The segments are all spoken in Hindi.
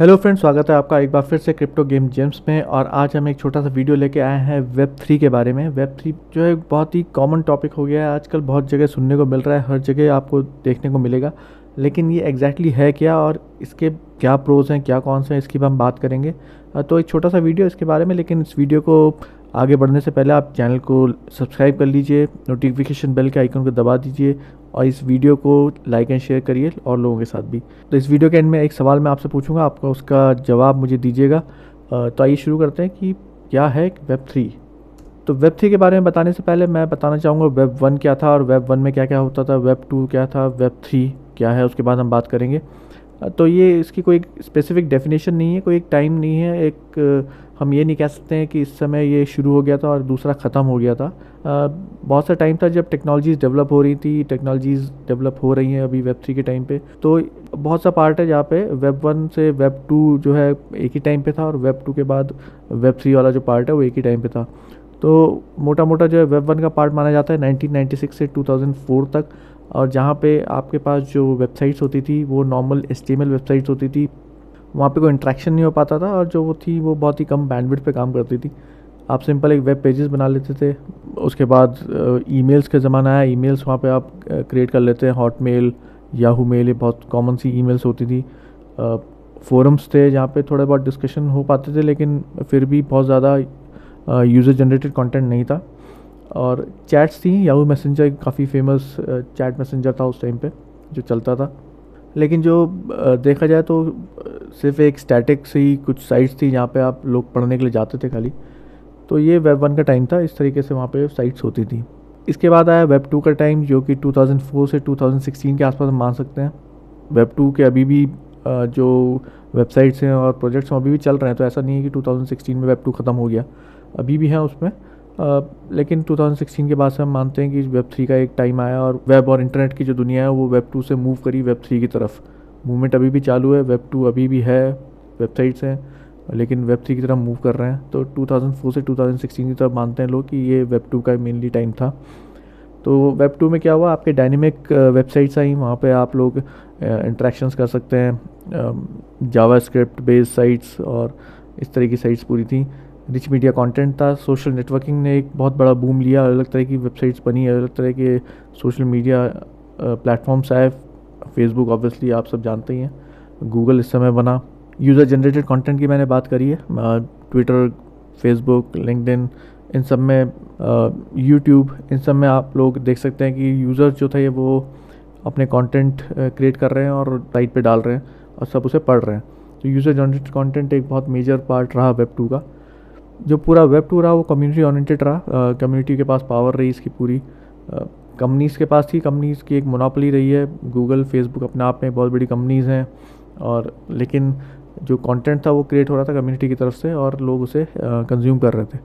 हेलो फ्रेंड्स, स्वागत है आपका एक बार फिर से क्रिप्टो गेम जेम्स में। और आज हम एक छोटा सा वीडियो लेके आए हैं वेब थ्री के बारे में। वेब थ्री जो है बहुत ही कॉमन टॉपिक हो गया है आजकल, बहुत जगह सुनने को मिल रहा है, हर जगह आपको देखने को मिलेगा। लेकिन ये एग्जैक्टली है क्या और इसके क्या प्रोज हैं, क्या कौन से हैं, इसकी हम बात करेंगे। तो एक छोटा सा वीडियो इसके बारे में। लेकिन इस वीडियो को आगे बढ़ने से पहले आप चैनल को सब्सक्राइब कर लीजिए, नोटिफिकेशन बेल के आइकन को दबा दीजिए और इस वीडियो को लाइक एंड शेयर करिए और लोगों के साथ भी। तो इस वीडियो के एंड में एक सवाल मैं आपसे पूछूंगा, आपका उसका जवाब मुझे दीजिएगा। तो आइए शुरू करते हैं कि क्या है वेब थ्री। तो वेब थ्री के बारे में बताने से पहले मैं बताना चाहूँगा वेब वन क्या था और वेब वन में क्या क्या होता था, वेब टू क्या था, वेब थ्री क्या है, उसके बाद हम बात करेंगे। तो ये इसकी कोई स्पेसिफिक डेफिनेशन नहीं है, कोई एक टाइम नहीं है, एक हम ये नहीं कह सकते हैं कि इस समय ये शुरू हो गया था और दूसरा ख़त्म हो गया था। बहुत सा टाइम था जब टेक्नोलॉजीज़ डेवलप हो रही थी, टेक्नोलॉजीज़ डेवलप हो रही हैं अभी वेब थ्री के टाइम पे। तो बहुत सा पार्ट है जहाँ पे वेब वन से वेब टू जो है एक ही टाइम पे था और वेब टू के बाद वेब थ्री वाला जो पार्ट है वो एक ही टाइम पे था। तो मोटा मोटा जो है वेब वन का पार्ट माना जाता है 1996 से 2004 तक। और जहाँ पे आपके पास जो वेबसाइट्स होती थी वो नॉर्मल HTML वेबसाइट्स होती थी, वहाँ पे कोई इंटरेक्शन नहीं हो पाता था और जो वो थी वो बहुत ही कम बैंडविड्थ पे काम करती थी। आप सिंपल एक वेब पेजेस बना लेते थे। उसके बाद ईमेल्स का ज़माना आया, ईमेल्स वहाँ पे आप क्रिएट कर लेते हैं, हॉटमेल, याहू मेल, ये बहुत कॉमन सी ईमेल्स होती थी। फोरम्स थे जहाँ पे थोड़े बहुत डिस्कशन हो पाते थे, लेकिन फिर भी बहुत ज़्यादा यूज़र जनरेटेड कंटेंट नहीं था। और चैट्स थी, याहू मैसेंजर काफ़ी फेमस चैट मैसेंजर था उस टाइम पे जो चलता था। लेकिन जो देखा जाए तो सिर्फ एक स्टैटिक सी कुछ साइट्स थी जहाँ पे आप लोग पढ़ने के लिए जाते थे खाली। तो ये वेब वन का टाइम था, इस तरीके से वहाँ पे साइट्स होती थी। इसके बाद आया वेब टू का टाइम, जो कि 2004 से 2016 के आसपास हम मान सकते हैं। वेब टू के अभी भी जो वेबसाइट्स हैं और प्रोजेक्ट्स हैं अभी भी चल रहे हैं, तो ऐसा नहीं है कि 2016 में वेब टू ख़त्म हो गया, अभी भी हैं उसमें। लेकिन 2016 के बाद से हम मानते हैं कि वेब थ्री का एक टाइम आया और वेब और इंटरनेट की जो दुनिया है वो वेब टू से मूव करी वेब थ्री की तरफ। मूवमेंट अभी भी चालू है, वेब टू अभी भी है, वेबसाइट्स हैं, लेकिन वेब थ्री की तरफ मूव कर रहे हैं। तो 2004 से 2016 की तरफ मानते हैं लोग कि ये वेब टू का मेनली टाइम था। तो वेब टू में क्या हुआ, आपके डायनेमिक वेबसाइट्स आई, वहाँ पे आप लोग इंटरेक्शंस कर सकते हैं, जावा स्क्रिप्ट बेस्ड साइट्स और इस तरह की साइट्स पूरी थी। रिच मीडिया कंटेंट था, सोशल नेटवर्किंग ने एक बहुत बड़ा बूम लिया, अलग तरह की वेबसाइट्स बनी, अलग तरह के सोशल मीडिया प्लेटफॉर्म्स आए। फेसबुक ऑब्वियसली आप सब जानते ही हैं, गूगल इस समय बना। यूज़र जनरेटेड कंटेंट की मैंने बात करी है, ट्विटर, फेसबुक, लिंक्डइन, इन सब में, यूट्यूब, इन सब में आप लोग देख सकते हैं कि यूज़र जो थे वो अपने कंटेंट क्रिएट कर रहे हैं और साइट पे डाल रहे हैं और सब उसे पढ़ रहे हैं। तो यूज़र जनरेटेड कंटेंट एक बहुत मेजर पार्ट रहा वेब टू का। जो पूरा वेब टू रहा वो कम्युनिटी ओरिएंटेड रहा, कम्युनिटी के पास पावर रही इसकी पूरी, कंपनीज़ के पास थी, कंपनीज़ की एक मोनोपोली रही है। गूगल, फेसबुक अपने आप में बहुत बड़ी कंपनीज़ हैं, और लेकिन जो कंटेंट था वो क्रिएट हो रहा था कम्युनिटी की तरफ से और लोग उसे कंज्यूम कर रहे थे।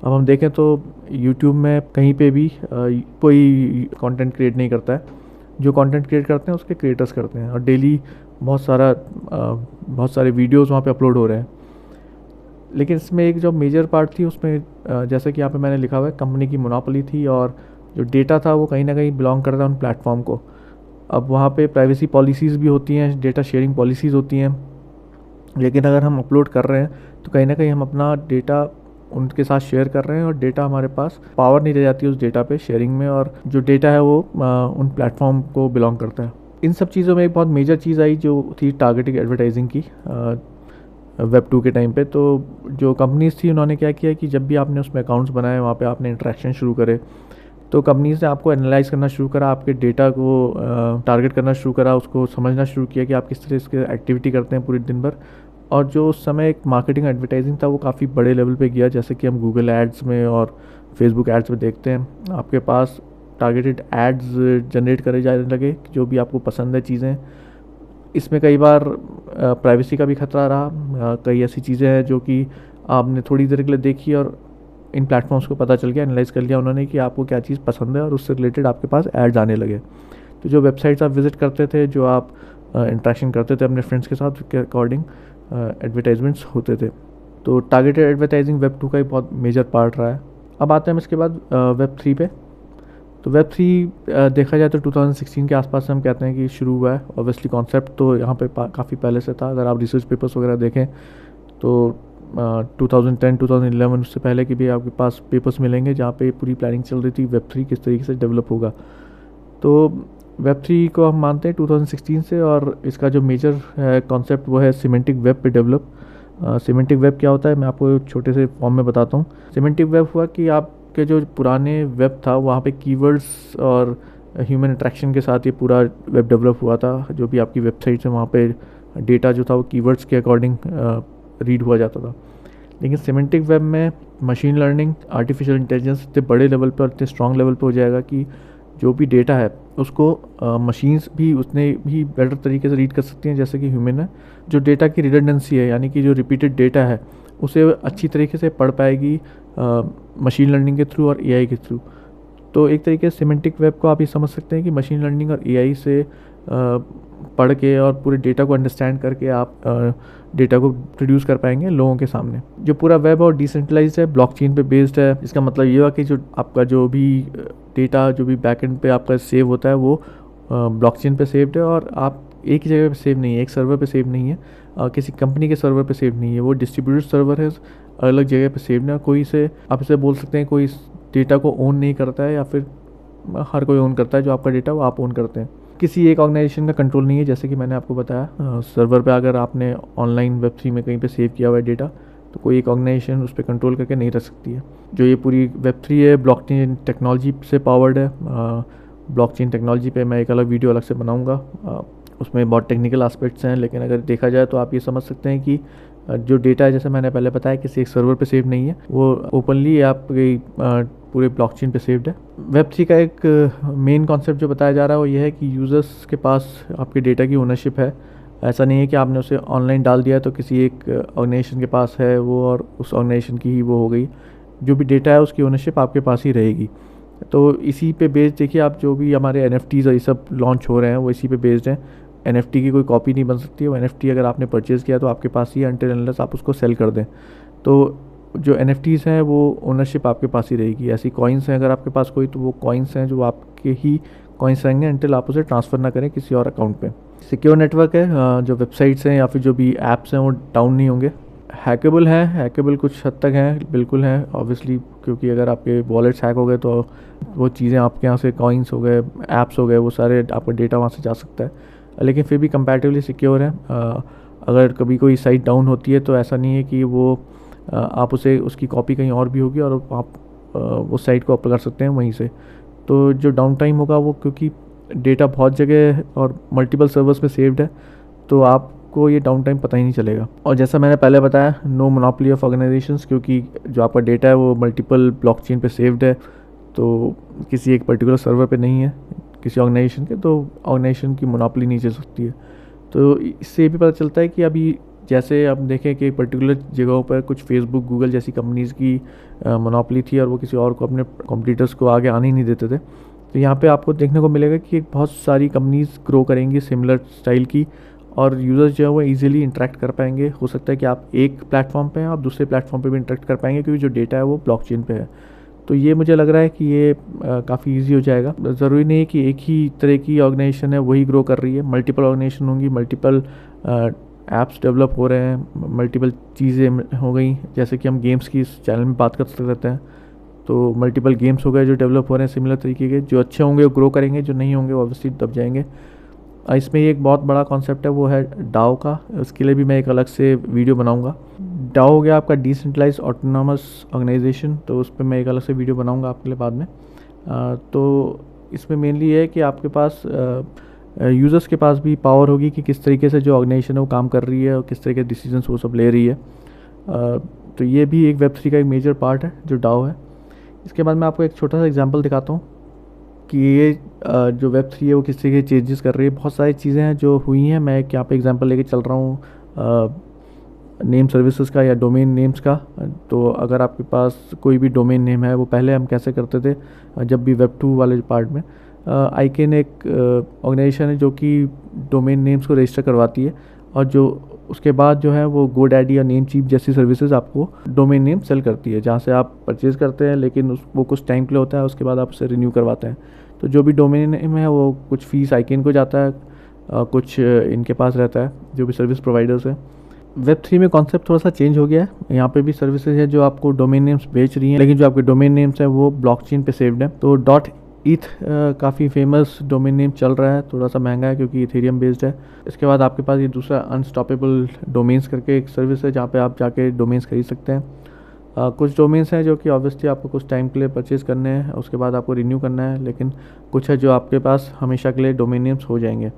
अब हम देखें तो यूट्यूब में कहीं पे भी कोई कंटेंट क्रिएट नहीं करता है, जो कंटेंट क्रिएट करते हैं उसके क्रिएटर्स करते हैं और डेली बहुत सारे वीडियोज़ वहाँ पे अपलोड हो रहे हैं। लेकिन इसमें एक जो मेजर पार्ट थी उसमें जैसे कि यहाँ पे मैंने लिखा हुआ है, कंपनी की मोनोपोली थी और जो डेटा था वो कहीं ना कहीं बिलोंग करता है उन प्लेटफॉर्म को। अब वहाँ पे प्राइवेसी पॉलिसीज़ भी होती हैं, डेटा शेयरिंग पॉलिसीज़ होती हैं, लेकिन अगर हम अपलोड कर रहे हैं तो कहीं ना कहीं हम अपना डेटा उनके साथ शेयर कर रहे हैं और डेटा हमारे पास पावर नहीं रह जाती उस डेटा पे शेयरिंग में, और जो डेटा है वो उन प्लेटफॉर्म को बिलोंग करता है। इन सब चीज़ों में एक बहुत मेजर चीज़ आई जो थी टारगेटेड एडवर्टाइजिंग की वेब टू के टाइम पे। तो जो कंपनीज़ थी उन्होंने क्या किया कि जब भी आपने उसमें अकाउंट्स बनाए, वहाँ पे आपने इंटरेक्शन शुरू करे, तो कंपनीज़ ने आपको एनालाइज करना शुरू करा, आपके डेटा को टारगेट करना शुरू करा, उसको समझना शुरू किया कि आप किस तरह इसके एक्टिविटी करते हैं पूरे दिन भर। और जो उस समय एक मार्केटिंग एडवर्टाइजिंग था वो काफ़ी बड़े लेवल पे गया, जैसे कि हम गूगल एड्स में और फेसबुक एड्स में देखते हैं, आपके पास टारगेटेड एड्स जनरेट करे जाने लगे जो भी आपको पसंद है चीज़ें। इसमें कई बार प्राइवेसी का भी खतरा रहा, कई ऐसी चीज़ें हैं जो कि आपने थोड़ी देर के लिए देखी और इन प्लेटफॉर्म्स को पता चल गया, एनालाइज कर लिया उन्होंने कि आपको क्या चीज़ पसंद है और उससे रिलेटेड आपके पास एड्स आने लगे। तो जो वेबसाइट्स आप विज़िट करते थे, जो आप इंटरेक्शन करते थे अपने फ्रेंड्स के साथ, के अकॉर्डिंग एडवर्टाइजमेंट्स होते थे। तो टारगेटेड एडवर्टाइजिंग वेब टू का एक बहुत मेजर पार्ट रहा है। अब आते हैं हम इसके बाद वेब थ्री पे। तो वेब थ्री देखा जाए तो 2016 के आसपास से हम कहते हैं कि शुरू हुआ है। ऑब्वियसली कॉन्सेप्ट तो यहाँ पे काफ़ी पहले से था। अगर आप रिसर्च पेपर्स वगैरह देखें तो 2010 2011 उससे पहले की भी आपके पास पेपर्स मिलेंगे जहाँ पे पूरी प्लानिंग चल रही थी वेब थ्री किस तरीके से डेवलप होगा। तो वेब थ्री को हम मानते हैं 2016 से, और इसका जो मेजर है कॉन्सेप्ट वो है सिमेंटिक वेब पे डेवलप। सिमेंटिक वेब क्या होता है मैं आपको छोटे से फॉर्म में बताता हूँ। सिमेंटिक वेब हुआ कि आपके जो पुराने वेब था वहाँ पे कीवर्ड्स और ह्यूमन इंटरेक्शन के साथ ये पूरा वेब डेवलप हुआ था। जो भी आपकी वेबसाइट है वहाँ पे डेटा जो था वो कीवर्ड्स के अकॉर्डिंग रीड हुआ जाता था। लेकिन सिमेंटिक वेब में मशीन लर्निंग, आर्टिफिशियल इंटेलिजेंस इतने बड़े लेवल पर, इतने स्ट्रॉन्ग लेवल पर हो जाएगा कि जो भी डेटा है उसको मशीन्स भी उतने भी बेटर तरीके से रीड कर सकती हैं जैसे कि ह्यूमन है। जो डेटा की रिडंडेंसी है यानी कि जो रिपीटेड डेटा है उसे अच्छी तरीके से पढ़ पाएगी मशीन लर्निंग के थ्रू और एआई के थ्रू। तो एक तरीके से सिमेंटिक वेब को आप ये समझ सकते हैं कि मशीन लर्निंग और एआई से पढ़ के और पूरे डेटा को अंडरस्टैंड करके आप डेटा को प्रोड्यूस कर पाएंगे लोगों के सामने। जो पूरा वेब और डिसेंट्रलाइज्ड है, ब्लॉकचेन पे बेस्ड है। इसका मतलब ये हुआ कि जो आपका जो भी डेटा जो भी बैकएंड पे आपका सेव होता है वो ब्लॉकचेन पे सेव्ड है, और आप एक ही जगह पे सेव नहीं है, एक सर्वर पे सेव नहीं है, किसी कंपनी के सर्वर पे सेव नहीं है, वो डिस्ट्रीब्यूटेड सर्वर है, अलग जगह पे सेव है। कोई से आप इसे बोल सकते हैं कोई इस डेटा को ओन नहीं करता है, या फिर हर कोई ओन करता है जो आपका डेटा वो आप ओन करते हैं। किसी एक ऑर्गेनाइजेशन का कंट्रोल नहीं है। जैसे कि मैंने आपको बताया सर्वर पे अगर आपने ऑनलाइन वेब थ्री में कहीं पे सेव किया हुआ है डेटा तो कोई एक ऑर्गेनाइजेशन उस पर कंट्रोल करके नहीं रख सकती है। जो ये पूरी वेब थ्री है ब्लॉकचेन टेक्नोलॉजी से पावर्ड है। ब्लॉकचेन टेक्नोलॉजी पे मैं एक अलग वीडियो अलग से बनाऊँगा, उसमें बहुत टेक्निकल एस्पेक्ट्स हैं। लेकिन अगर देखा जाए तो आप ये समझ सकते हैं कि जो डेटा है जैसे मैंने पहले बताया किसी एक सर्वर पे सेव नहीं है, वो ओपनली आपके पूरे ब्लॉकचेन पे सेव्ड है। वेब थ्री का एक मेन कॉन्सेप्ट जो बताया जा रहा है वो ये है कि यूज़र्स के पास आपके डेटा की ओनरशिप है। ऐसा नहीं है कि आपने उसे ऑनलाइन डाल दिया तो किसी एक ऑर्गेनाइजेशन के पास है वो और उस ऑर्गेनाइजेशन की ही वो हो गई। जो भी डेटा है उसकी ओनरशिप आपके पास ही रहेगी। तो इसी पे बेस्ड देखिए आप जो भी हमारे NFTs और ये सब लॉन्च हो रहे हैं वो इसी पे बेस्ड हैं। NFT की कोई कॉपी नहीं बन सकती है। वो NFT अगर आपने परचेज़ किया तो आपके पास ही अनटिल अनलेस आप उसको सेल कर दें। तो जो NFTs हैं वो ओनरशिप आपके पास ही रहेगी। ऐसी कॉइन्स हैं अगर आपके पास कोई तो वो कॉइन्स हैं जो आपके ही कॉइन्स रहेंगे अनटिल आप उसे ट्रांसफ़र ना करें किसी और अकाउंट पे। सिक्योर नेटवर्क है, जो वेबसाइट्स हैं या फिर जो भी ऐप्स हैं वो डाउन नहीं होंगे। हैकेबल हैं, हैकेबल कुछ हद तक हैं, बिल्कुल हैं ऑब्वियसली, क्योंकि अगर आपके वॉलेट्स हैक हो गए तो वो चीज़ें आपके यहाँ से कॉइन्स हो गए, ऐप्स हो गए, वो सारे आपका डेटा वहाँ से जा सकता है। लेकिन फिर भी कंपैरेटिवली सिक्योर है। अगर कभी कोई साइट डाउन होती है तो ऐसा नहीं है कि वो आप उसे उसकी कॉपी कहीं और भी होगी और आप वो साइट को अप कर सकते हैं वहीं से। तो जो डाउन टाइम होगा वो क्योंकि डेटा बहुत जगह और मल्टीपल सर्वर्स में सेव्ड है तो आपको ये डाउन टाइम पता ही नहीं चलेगा। और जैसा मैंने पहले बताया नो मोनोपोली ऑफ ऑर्गेनाइजेशंस, क्योंकि जो आपका डेटा है वो मल्टीपल ब्लॉकचेन पे सेव्ड है तो किसी एक पर्टिकुलर सर्वर पे नहीं है किसी ऑर्गेनाइजेशन के, तो ऑर्गेनाइजेशन की मोनोपोली नहीं चल सकती है। तो इससे ये भी पता चलता है कि अभी जैसे आप देखें कि पर्टिकुलर जगहों पर कुछ फेसबुक गूगल जैसी कंपनीज़ की मोनोपोली थी और वो किसी और को अपने कॉम्पिटिटर्स को आगे आने ही नहीं देते थे। तो यहाँ पे आपको देखने को मिलेगा कि बहुत सारी कंपनीज़ ग्रो करेंगी सिमिलर स्टाइल की, और यूज़र्स जो है वो ईजिली इंटरेक्ट कर पाएंगे। हो सकता है कि आप एक प्लेटफॉर्म पे हैं, आप दूसरे प्लेटफॉर्म पे भी इंटरेक्ट कर पाएंगे क्योंकि जो डेटा है वो ब्लॉकचेन पे है। तो ये मुझे लग रहा है कि ये काफ़ी इजी हो जाएगा। ज़रूरी नहीं है कि एक ही तरह की ऑर्गेनाइजेशन है वही ग्रो कर रही है, मल्टीपल ऑर्गेनाइजेशन होंगी, मल्टीपल ऐप्स डेवलप हो रहे हैं, मल्टीपल चीज़ें हो गई। जैसे कि हम गेम्स की इस चैनल में बात कर सकते हैं तो मल्टीपल गेम्स हो गए जो डेवलप हो रहे हैं सिमिलर तरीके के। जो अच्छे होंगे वो ग्रो करेंगे, जो नहीं होंगे वो ऑब्वियसली दब जाएंगे। इसमें एक बहुत बड़ा कॉन्सेप्ट है वो है डाओ का, उसके लिए भी मैं एक अलग से वीडियो बनाऊंगा। डाओ हो गया आपका डिसेंट्रलाइज्ड ऑटोनॉमस ऑर्गेनाइजेशन, तो उस पर मैं एक अलग से वीडियो बनाऊंगा आपके लिए बाद में। तो इसमें मेनली ये है कि आपके पास यूज़र्स के पास भी पावर होगी कि किस तरीके से जो ऑर्गेनाइजेशन है वो काम कर रही है और किस तरीके के डिसीजंस वो सब ले रही है। तो ये भी एक वेब3 का एक मेजर पार्ट है जो डाओ है। इसके बाद मैं आपको एक छोटा सा एग्जांपल दिखाता हूँ कि ये जो वेब3 है वो किस तरीके के चेंजेस कर रही है। बहुत सारी चीज़ें हैं जो हुई हैं, मैं एक यहाँ पे एग्जांपल लेके चल रहा हूँ नेम सर्विसेज का या डोमेन नेम्स का। तो अगर आपके पास कोई भी डोमेन नेम है, वो पहले हम कैसे करते थे जब भी वेब2 वाले पार्ट में आईकेन एक ऑर्गेनाइजेशन है जो कि डोमेन नेम्स को रजिस्टर करवाती है, और जो उसके बाद जो है वो गोडैडी या नेमचीप जैसी सर्विसेज आपको डोमेन नेम सेल करती है, जहाँ से आप परचेज़ करते हैं लेकिन वो कुछ टाइम के लिए होता है, उसके बाद आप उसे रिन्यू करवाते हैं। तो जो भी डोमेन नेम है वो कुछ फीस आइकन को जाता है, कुछ इनके पास रहता है जो भी सर्विस प्रोवाइडर्स है। वेब3 में कॉन्सेप्ट थोड़ा सा चेंज हो गया है। यहाँ पे भी सर्विसेज है जो आपको डोमेन नेम्स बेच रही हैं, लेकिन जो आपके डोमेन नेम्स हैं वो ब्लॉकचेन पे सेव्ड है। तो डॉट ईथ काफ़ी फेमस डोमेन नेम चल रहा है, थोड़ा सा महंगा है क्योंकि इथेरियम बेस्ड है। इसके बाद आपके पास ये दूसरा अनस्टॉपेबल डोमेन्स करके एक सर्विस है जहाँ पे आप जाके डोमेन्स खरीद सकते हैं। कुछ डोमेन्स हैं जो कि ऑब्वियसली आपको कुछ टाइम के लिए परचेज़ करने हैं, उसके बाद आपको रिन्यू करना है, लेकिन कुछ है जो आपके पास हमेशा के लिए डोमेन नेम्स हो जाएंगे।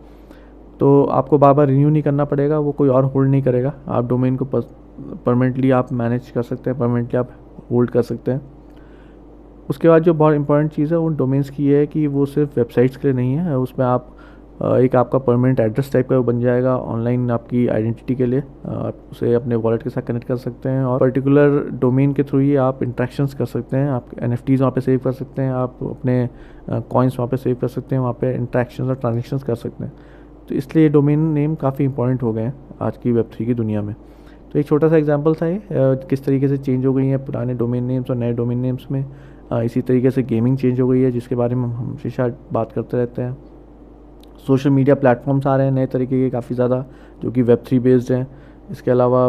तो आपको बार बार रिन्यू नहीं करना पड़ेगा, वो कोई और होल्ड नहीं करेगा। आप डोमेन को परमानेंटली आप मैनेज कर सकते हैं, परमानेंटली आप होल्ड कर सकते हैं। उसके बाद जो बहुत इंपॉर्टेंट चीज़ है उन डोमेन्स की ये है कि वो सिर्फ वेबसाइट्स के लिए नहीं है, उसमें आप एक आपका परमानेंट एड्रेस टाइप का वो बन जाएगा ऑनलाइन आपकी आइडेंटिटी के लिए। आप उसे अपने वॉलेट के साथ कनेक्ट कर सकते हैं और पर्टिकुलर डोमेन के थ्रू ही आप इंट्रैक्शंस कर सकते हैं। आप NFTs वहाँ पे सेव कर सकते हैं, आप अपने कॉइन्स वहाँ पे सेव कर सकते हैं, वहाँ पे इंट्रैक्शंस और ट्रांजेक्शन्स कर सकते हैं। तो इसलिए डोमेन नेम काफ़ी इंपॉर्टेंट हो गए हैं आज की वेब3 की दुनिया में। तो एक छोटा सा एग्जांपल था ये, किस तरीके से चेंज हो गई हैं पुराने डोमेन नेम्स और नए डोमेन नेम्स में। इसी तरीके से गेमिंग चेंज हो गई है, जिसके बारे में हम हमेशा बात करते रहते हैं। सोशल मीडिया प्लेटफॉर्म्स आ रहे हैं नए तरीके के काफ़ी ज़्यादा, जो कि वेब3 बेस्ड हैं। इसके अलावा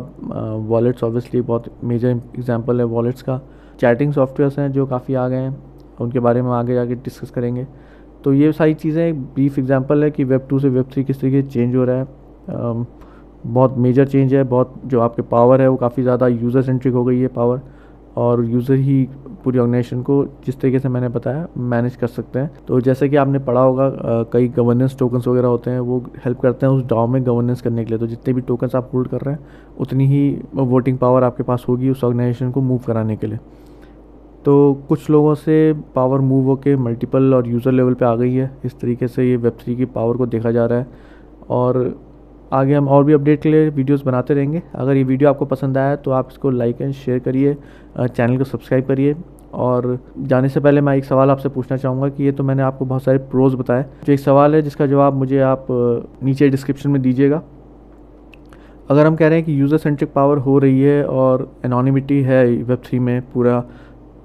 वॉलेट्स ऑब्वियसली बहुत मेजर एग्जांपल है वॉलेट्स का। चैटिंग सॉफ्टवेयर्स हैं जो काफ़ी आ गए हैं, उनके बारे में आगे जाके डिस्कस करेंगे। तो ये सारी चीज़ें एक ब्रीफ एग्जांपल है कि वेब 2 से वेब 3 किस तरीके से चेंज हो रहा है। बहुत मेजर चेंज है, बहुत जो आपके पावर है वो काफ़ी ज़्यादा यूज़र सेंट्रिक हो गई है पावर, और यूज़र ही पूरी ऑर्गेनाइजेशन को जिस तरीके से मैंने बताया मैनेज कर सकते हैं। तो जैसे कि आपने पढ़ा होगा कई गवर्नेंस टोकन्स वगैरह होते हैं, वो हेल्प करते हैं उस DAO में गवर्नेंस करने के लिए। तो जितने भी टोकन्स आप होल्ड कर रहे हैं उतनी ही वोटिंग पावर आपके पास होगी उस ऑर्गेनाइजेशन को मूव कराने के लिए। तो कुछ लोगों से पावर मूव होकर मल्टीपल और यूज़र लेवल पे आ गई है। इस तरीके से ये वेब3 की पावर को देखा जा रहा है, और आगे हम और भी अपडेट के लिए वीडियोस बनाते रहेंगे। अगर ये वीडियो आपको पसंद आया तो आप इसको लाइक एंड शेयर करिए, चैनल को सब्सक्राइब करिए। और जाने से पहले मैं एक सवाल आपसे पूछना चाहूँगा कि ये तो मैंने आपको बहुत सारे प्रोज बताए, जो एक सवाल है जिसका जवाब मुझे आप नीचे डिस्क्रिप्शन में दीजिएगा। अगर हम कह रहे हैं कि यूज़र सेंट्रिक पावर हो रही है और एनोनिमिटी है वेब3 में पूरा,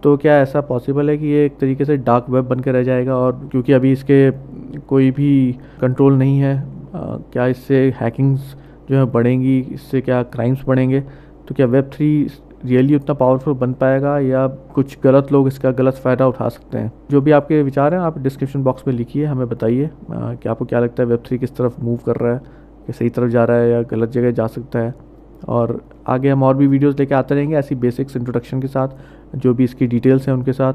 तो क्या ऐसा पॉसिबल है कि ये एक तरीके से डार्क वेब बन के रह जाएगा? और क्योंकि अभी इसके कोई भी कंट्रोल नहीं है, क्या इससे हैकिंग्स जो है बढ़ेंगी, इससे क्या क्राइम्स बढ़ेंगे? तो क्या वेब3 रियली उतना पावरफुल बन पाएगा, या कुछ गलत लोग इसका गलत फ़ायदा उठा सकते हैं? जो भी आपके विचार हैं आप डिस्क्रिप्शन बॉक्स में लिखिए, हमें बताइए कि आपको क्या लगता है वेब3 किस तरफ मूव कर रहा है, कि सही तरफ जा रहा है या गलत जगह जा सकता है। और आगे हम और भी वीडियोस लेके आते रहेंगे ऐसी बेसिक्स इंट्रोडक्शन के साथ, जो भी इसकी डिटेल्स हैं उनके साथ।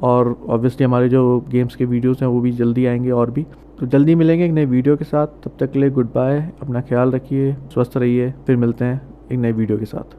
और ऑब्वियसली हमारे जो गेम्स के वीडियोस हैं वो भी जल्दी आएंगे और भी। तो जल्दी मिलेंगे एक नए वीडियो के साथ, तब तक के लिए गुड बाय, अपना ख्याल रखिए, स्वस्थ रहिए, फिर मिलते हैं एक नए वीडियो के साथ।